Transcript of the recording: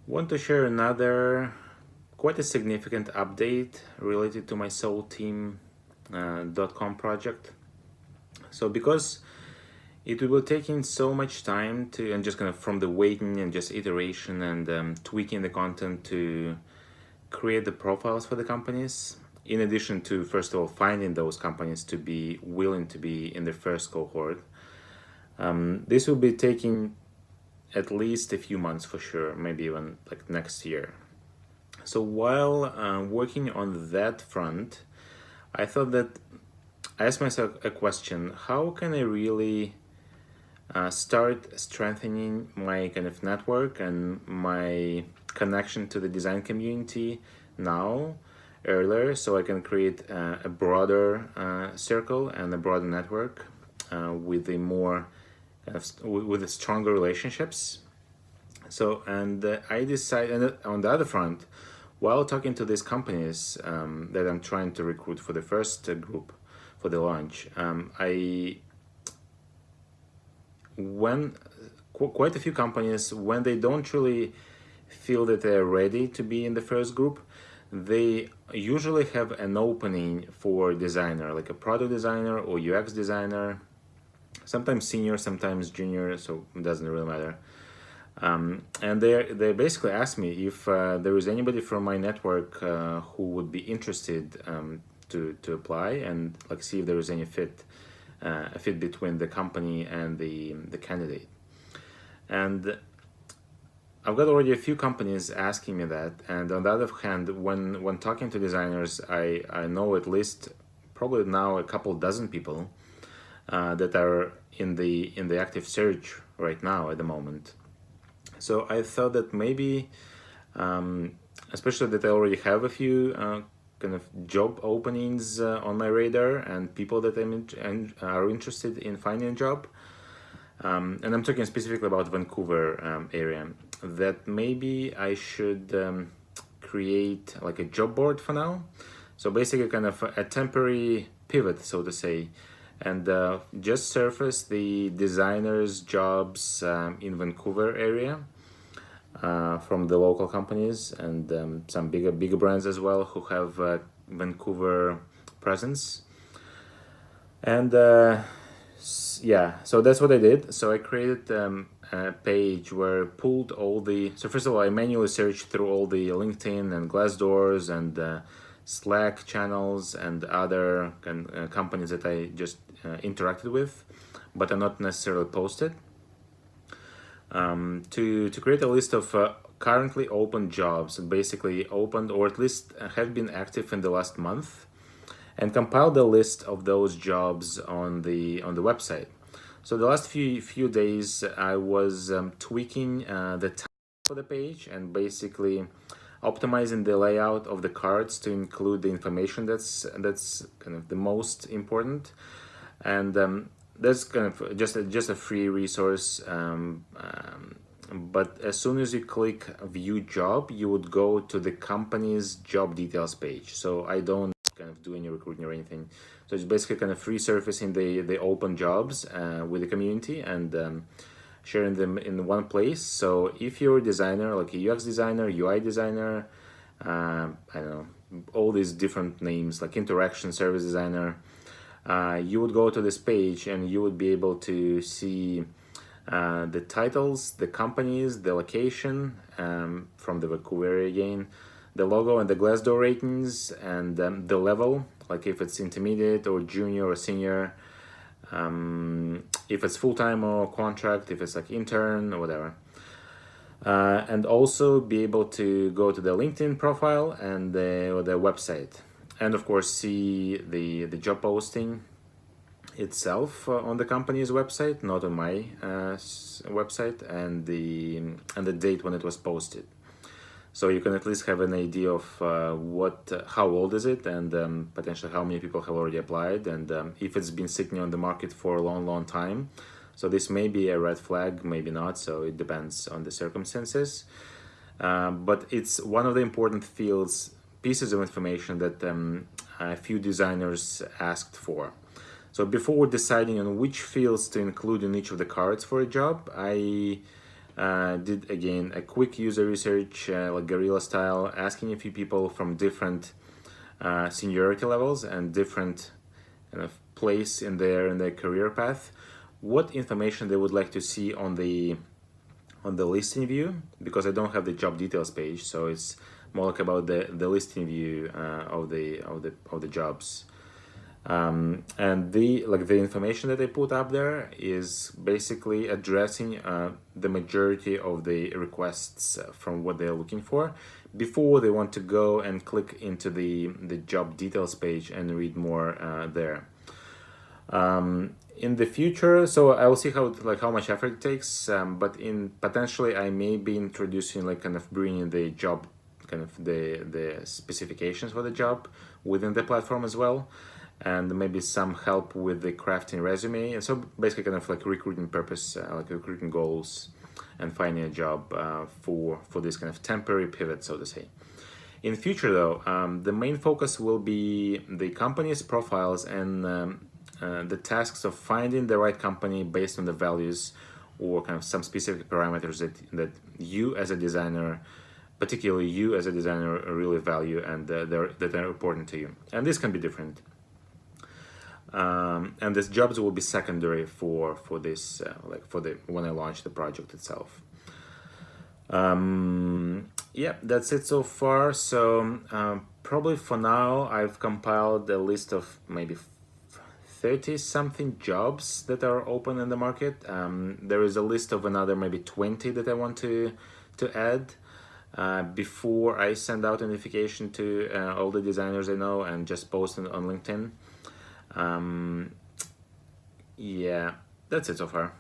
Want to share another quite a significant update related to my soulteam.com project. So because it will taking so much time to and just kind of from the waiting and just iteration and tweaking the content to create the profiles for the companies, in addition to first of all finding those companies to be willing to be in the first cohort. This will be taking at least a few months for sure, maybe even like next year. So while working on that front, I thought that I asked myself a question: how can I really start strengthening my kind of network and my connection to the design community now, earlier, so I can create a broader circle and a broader network with a more with a stronger relationships. So, and I decided, and on the other front, while talking to these companies that I'm trying to recruit for the first group for the launch, I when quite a few companies, when they don't really feel that they're ready to be in the first group, they usually have an opening for designer, like a product designer or UX designer, sometimes senior, sometimes junior, so it doesn't really matter. And they basically asked me if there is anybody from my network who would be interested to apply and like see if there is any fit, a fit between the company and the candidate. And I've got already a few companies asking me that. And on the other hand, when talking to designers, I know at least probably now a couple dozen people that are in the active search right now at the moment. So I thought that maybe, especially that I already have a few kind of job openings on my radar and people that are interested in finding a job, and I'm talking specifically about Vancouver area, that maybe I should create like a job board for now. So basically kind of a temporary pivot, so to say, and just surface the designers jobs in Vancouver area from the local companies and some bigger brands as well who have Vancouver presence. And yeah, so that's what I did. So I created a page where I pulled all the. So first of all, I manually searched through all the LinkedIn and Glassdoors and Slack channels and other companies that I just interacted with, but are not necessarily posted. To create a list of currently open jobs, basically opened or at least have been active in the last month, and compile the list of those jobs on the website. So the last few days I was tweaking the time for the page and basically optimizing the layout of the cards to include the information that's kind of the most important. And that's kind of just a free resource. But as soon as you click view job, you would go to the company's job details page. So I don't kind of do any recruiting or anything. So it's basically kind of free surfacing the open jobs with the community and sharing them in one place. So if you're a designer, like a UX designer, UI designer, I don't know, all these different names like interaction service designer, you would go to this page and you would be able to see the titles, the companies, the location from the Vancouver area again, the logo and the Glassdoor ratings, and the level, like if it's intermediate or junior or senior, if it's full-time or contract, if it's like intern or whatever. And also be able to go to the LinkedIn profile and the website, and of course see the job posting itself on the company's website, not on my website, and the date when it was posted. So you can at least have an idea of how old is it, and potentially how many people have already applied, and if it's been sitting on the market for a long time. So this may be a red flag, maybe not. So it depends on the circumstances. But it's one of the important pieces of information that a few designers asked for. So before deciding on which fields to include in each of the cards for a job, I Did again a quick user research, like guerrilla style, asking a few people from different seniority levels and different kind of place in their career path, what information they would like to see on the listing view, because I don't have the job details page, so it's more like about the listing view of the jobs. And the information that I put up there is basically addressing the majority of the requests from what they're looking for before they want to go and click into the job details page and read more there. In the future, so I will see how much effort it takes, but in potentially I may be introducing like kind of bringing the job, kind of the specifications for the job within the platform as well, and maybe some help with the crafting resume, and so basically kind of like recruiting purpose, like recruiting goals and finding a job for this kind of temporary pivot, so to say. In future though, the main focus will be the company's profiles and the tasks of finding the right company based on the values or kind of some specific parameters that you as a designer, particularly you as a designer, really value and that are important to you. And this can be different. And these jobs will be secondary for this, when I launch the project itself. Yeah, that's it so far. So probably for now, I've compiled a list of maybe 30 something jobs that are open in the market. There is a list of another maybe 20 that I want to add before I send out a notification to all the designers I know and just post it on LinkedIn. Yeah, that's it so far.